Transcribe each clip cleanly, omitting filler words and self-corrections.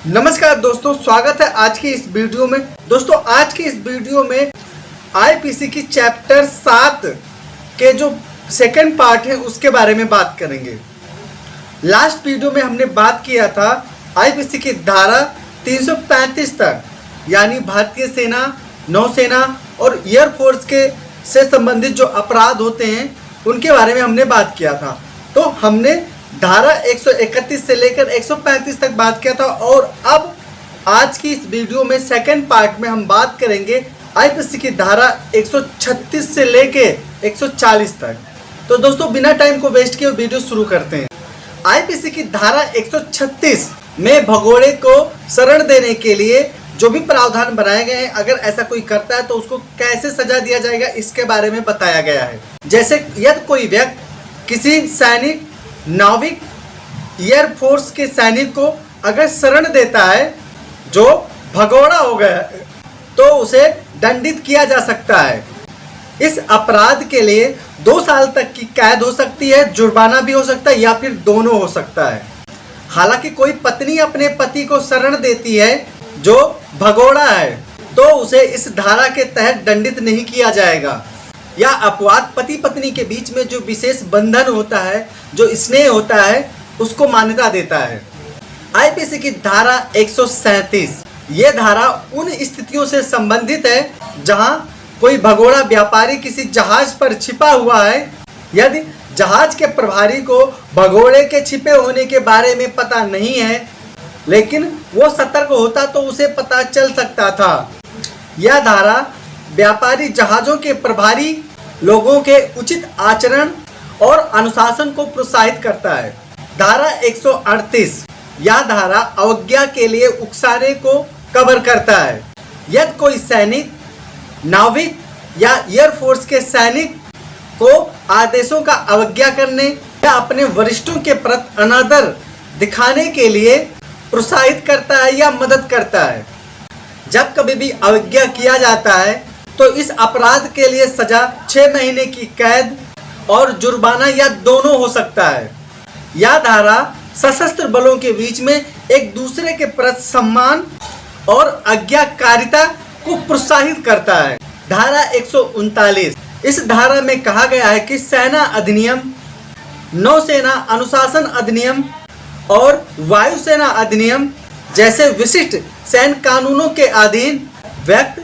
नमस्कार दोस्तों, स्वागत है आज की इस वीडियो में। दोस्तों आज की इस वीडियो में आईपीसी की चैप्टर 7 के जो सेकंड पार्ट है उसके बारे में बात करेंगे। लास्ट वीडियो में हमने बात किया था आईपीसी की धारा 335 तक, यानी भारतीय सेना, नौसेना और एयरफोर्स के से संबंधित जो अपराध होते हैं उनके बारे में हमने बात किया था। तो हमने धारा 131 से लेकर 135 तक बात किया था और अब आज की इस वीडियो में सेकंड पार्ट में हम बात करेंगे आईपीसी की धारा 136 से लेकर 140 तक। तो दोस्तों बिना टाइम को वेस्ट किए वीडियो शुरू करते हैं। आईपीसी की धारा 136 में भगोड़े को शरण देने के लिए जो भी प्रावधान बनाए गए हैं, अगर ऐसा कोई करता है तो उसको कैसे सजा दिया जाएगा इसके बारे में बताया गया है। जैसे यदि कोई व्यक्ति किसी सैनिक, नाविक, एयरफोर्स के सैनिक को अगर शरण देता है जो भगोड़ा हो गया है तो उसे दंडित किया जा सकता है। इस अपराध के लिए 2 साल तक की कैद हो सकती है, जुर्माना भी हो सकता है या फिर दोनों हो सकता है। हालांकि कोई पत्नी अपने पति को शरण देती है जो भगोड़ा है तो उसे इस धारा के तहत दंडित नहीं किया जाएगा। या अपवाद पति पत्नी के बीच में जो विशेष बंधन होता है, जो स्नेह होता है, उसको मान्यता देता है। आईपीसी की धारा 137 ये धारा उन स्थितियों से संबंधित है जहां कोई भगोड़ा व्यापारी किसी जहाज पर छिपा हुआ है। यदि जहाज के प्रभारी को भगोड़े के छिपे होने के बारे में पता नहीं है लेकिन वो सतर्क होता तो उसे पता चल सकता था। यह धारा व्यापारी जहाज़ों के प्रभारी लोगों के उचित आचरण और अनुशासन को प्रोत्साहित करता है। धारा 138 यह धारा अवज्ञा के लिए उकसाने को कवर करता है। यदि कोई सैनिक, नाविक या एयरफोर्स के सैनिक को आदेशों का अवज्ञा करने या अपने वरिष्ठों के प्रति अनादर दिखाने के लिए प्रोत्साहित करता है या मदद करता है। जब कभी भी अवज्ञा किया जाता है तो इस अपराध के लिए सजा 6 महीने की कैद और जुर्माना या दोनों हो सकता है। यह धारा सशस्त्र बलों के बीच में एक दूसरे के प्रति सम्मान और आज्ञाकारिता को प्रोत्साहित करता है। धारा 139 इस धारा में कहा गया है कि सेना अधिनियम, नौसेना अनुशासन अधिनियम और वायुसेना अधिनियम जैसे विशिष्ट सैन्य कानूनों के अधीन व्यक्ति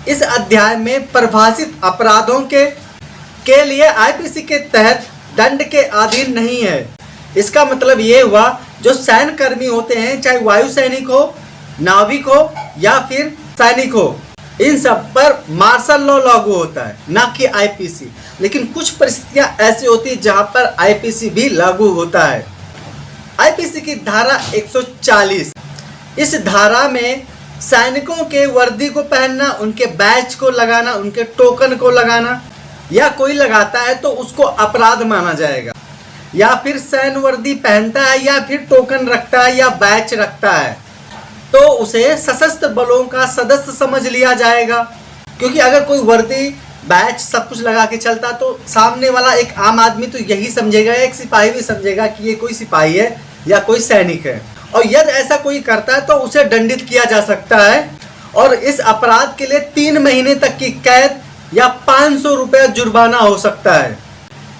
इस अध्याय में परिभाषित अपराधों के लिए आईपीसी के तहत दंड के अधीन नहीं है। इसका मतलब ये हुआ जो सैन्य कर्मी होते हैं, चाहे वायु सैनिक हो, नाविक हो या फिर सैनिक हो, इन सब पर मार्शल लॉ लागू होता है, ना कि आईपीसी। लेकिन कुछ परिस्थितियां ऐसी होती है जहां पर आईपीसी भी लागू होता है। आईपीसी की धारा 140 इस धारा में सैनिकों के वर्दी को पहनना, उनके बैच को लगाना, उनके टोकन को लगाना या कोई लगाता है तो उसको अपराध माना जाएगा। या फिर सैन्य वर्दी पहनता है या फिर टोकन रखता है या बैच रखता है तो उसे सशस्त्र बलों का सदस्य समझ लिया जाएगा। क्योंकि अगर कोई वर्दी, बैच सब कुछ लगा के चलता तो सामने वाला एक आम आदमी तो यही समझेगा, एक सिपाही भी समझेगा कि ये कोई सिपाही है या कोई सैनिक है। और यदि ऐसा कोई करता है तो उसे दंडित किया जा सकता है और इस अपराध के लिए 3 महीने तक की कैद या 500 रुपये जुर्माना हो सकता है।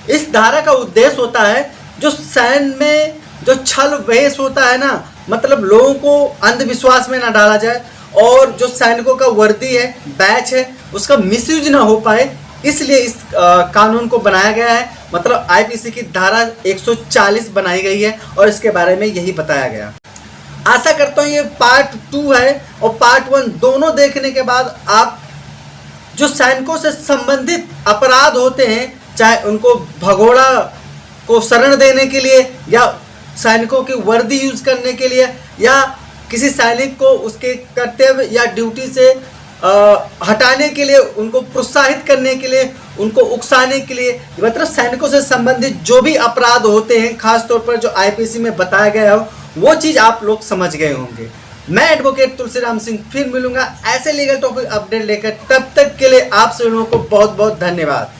इस धारा का उद्देश्य होता है जो सैन्य में जो छल वेश होता है ना, मतलब लोगों को अंधविश्वास में ना डाला जाए और जो सैनिकों का वर्दी है, बैच है, उसका मिसयूज ना हो पाए, इसलिए इस कानून को बनाया गया है। मतलब आईपीसी की धारा 140 बनाई गई है और इसके बारे में यही बताया गया। आशा करता हूँ ये पार्ट 2 है और पार्ट 1 दोनों देखने के बाद आप जो सैनिकों से संबंधित अपराध होते हैं, चाहे उनको भगोड़ा को शरण देने के लिए या सैनिकों की वर्दी यूज करने के लिए या किसी सैनिक को उसके कर्तव्य या ड्यूटी से हटाने के लिए, उनको प्रोत्साहित करने के लिए, उनको उकसाने के लिए, मतलब सैनिकों से संबंधित जो भी अपराध होते हैं, खास तौर पर जो आईपीसी में बताया गया हो, वो चीज़ आप लोग समझ गए होंगे। मैं एडवोकेट तुलसीराम सिंह फिर मिलूंगा ऐसे लीगल टॉपिक अपडेट लेकर। तब तक के लिए आप सभी लोगों को बहुत बहुत धन्यवाद।